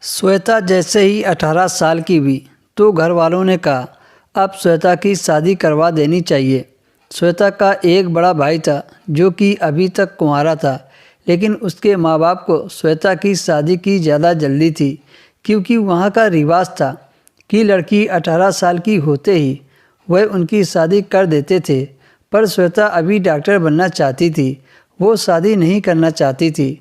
श्वेता जैसे ही 18 साल की हुई तो घर वालों ने कहा अब श्वेता की शादी करवा देनी चाहिए। श्वेता का एक बड़ा भाई था जो कि अभी तक कुंवारा था, लेकिन उसके माँ बाप को श्वेता की शादी की ज़्यादा जल्दी थी, क्योंकि वहाँ का रिवाज था कि लड़की 18 साल की होते ही वह उनकी शादी कर देते थे। पर श्वेता अभी डॉक्टर बनना चाहती थी, वो शादी नहीं करना चाहती थी।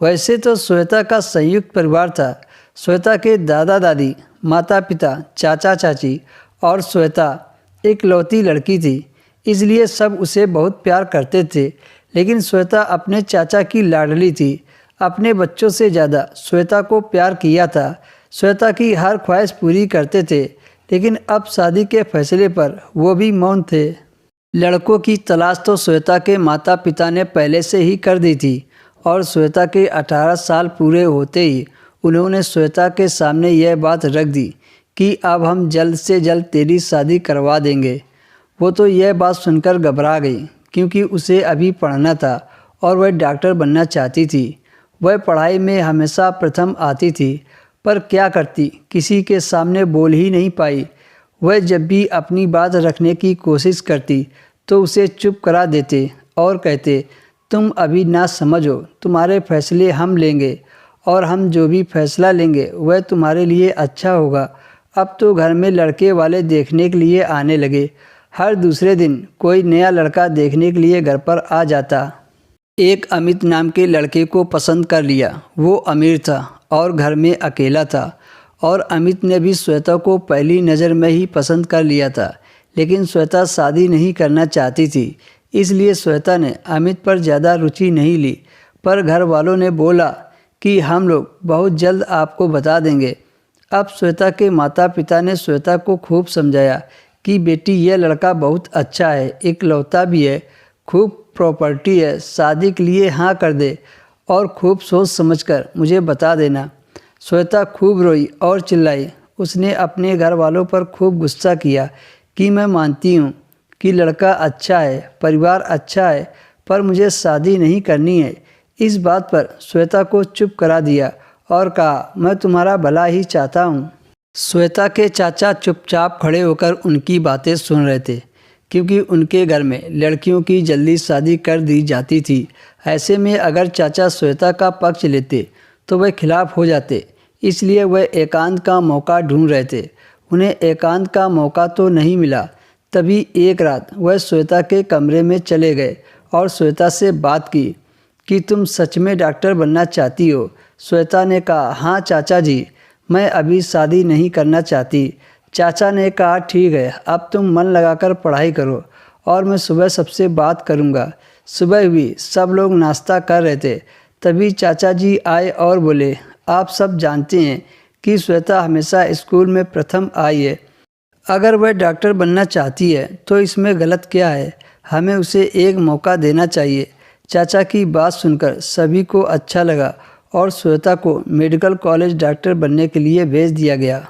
वैसे तो श्वेता का संयुक्त परिवार था। श्वेता के दादा दादी, माता पिता, चाचा चाची और श्वेता इकलौती लड़की थी, इसलिए सब उसे बहुत प्यार करते थे। लेकिन श्वेता अपने चाचा की लाडली थी। अपने बच्चों से ज़्यादा श्वेता को प्यार किया था। श्वेता की हर ख्वाहिश पूरी करते थे, लेकिन अब शादी के फैसले पर वो भी मौन थे। लड़कों की तलाश तो श्वेता के माता पिता ने पहले से ही कर दी थी और श्वेता के 18 साल पूरे होते ही उन्होंने श्वेता के सामने यह बात रख दी कि अब हम जल्द से जल्द तेरी शादी करवा देंगे। वो तो यह बात सुनकर घबरा गई, क्योंकि उसे अभी पढ़ना था और वह डॉक्टर बनना चाहती थी। वह पढ़ाई में हमेशा प्रथम आती थी, पर क्या करती, किसी के सामने बोल ही नहीं पाई। वह जब भी अपनी बात रखने की कोशिश करती तो उसे चुप करा देते और कहते, तुम अभी ना समझो, तुम्हारे फैसले हम लेंगे और हम जो भी फैसला लेंगे वह तुम्हारे लिए अच्छा होगा। अब तो घर में लड़के वाले देखने के लिए आने लगे। हर दूसरे दिन कोई नया लड़का देखने के लिए घर पर आ जाता। एक अमित नाम के लड़के को पसंद कर लिया। वो अमीर था और घर में अकेला था, और अमित ने भी श्वेता को पहली नज़र में ही पसंद कर लिया था। लेकिन श्वेता शादी नहीं करना चाहती थी, इसलिए श्वेता ने अमित पर ज़्यादा रुचि नहीं ली। पर घर वालों ने बोला कि हम लोग बहुत जल्द आपको बता देंगे। अब श्वेता के माता पिता ने श्वेता को खूब समझाया कि बेटी, यह लड़का बहुत अच्छा है, इकलौता भी है, खूब प्रॉपर्टी है, शादी के लिए हाँ कर दे और खूब सोच समझकर मुझे बता देना। श्वेता खूब रोई और चिल्लाई। उसने अपने घर वालों पर खूब गुस्सा किया कि मैं मानती हूँ कि लड़का अच्छा है, परिवार अच्छा है, पर मुझे शादी नहीं करनी है। इस बात पर श्वेता को चुप करा दिया और कहा, मैं तुम्हारा भला ही चाहता हूँ। श्वेता के चाचा चुपचाप खड़े होकर उनकी बातें सुन रहे थे, क्योंकि उनके घर में लड़कियों की जल्दी शादी कर दी जाती थी। ऐसे में अगर चाचा श्वेता का पक्ष लेते तो वह खिलाफ हो जाते, इसलिए वह एकांत का मौका ढूंढ रहे थे। उन्हें एकांत का मौका तो नहीं मिला। तभी एक रात वह श्वेता के कमरे में चले गए और श्वेता से बात की कि तुम सच में डॉक्टर बनना चाहती हो। श्वेता ने कहा, हाँ चाचा जी, मैं अभी शादी नहीं करना चाहती। चाचा ने कहा, ठीक है, अब तुम मन लगाकर पढ़ाई करो और मैं सुबह सबसे बात करूँगा। सुबह हुई, सब लोग नाश्ता कर रहे थे। तभी चाचा जी आए और बोले, आप सब जानते हैं कि श्वेता हमेशा स्कूल में प्रथम आई है। अगर वह डॉक्टर बनना चाहती है तो इसमें गलत क्या है? हमें उसे एक मौका देना चाहिए। चाचा की बात सुनकर सभी को अच्छा लगा और श्वेता को मेडिकल कॉलेज डॉक्टर बनने के लिए भेज दिया गया।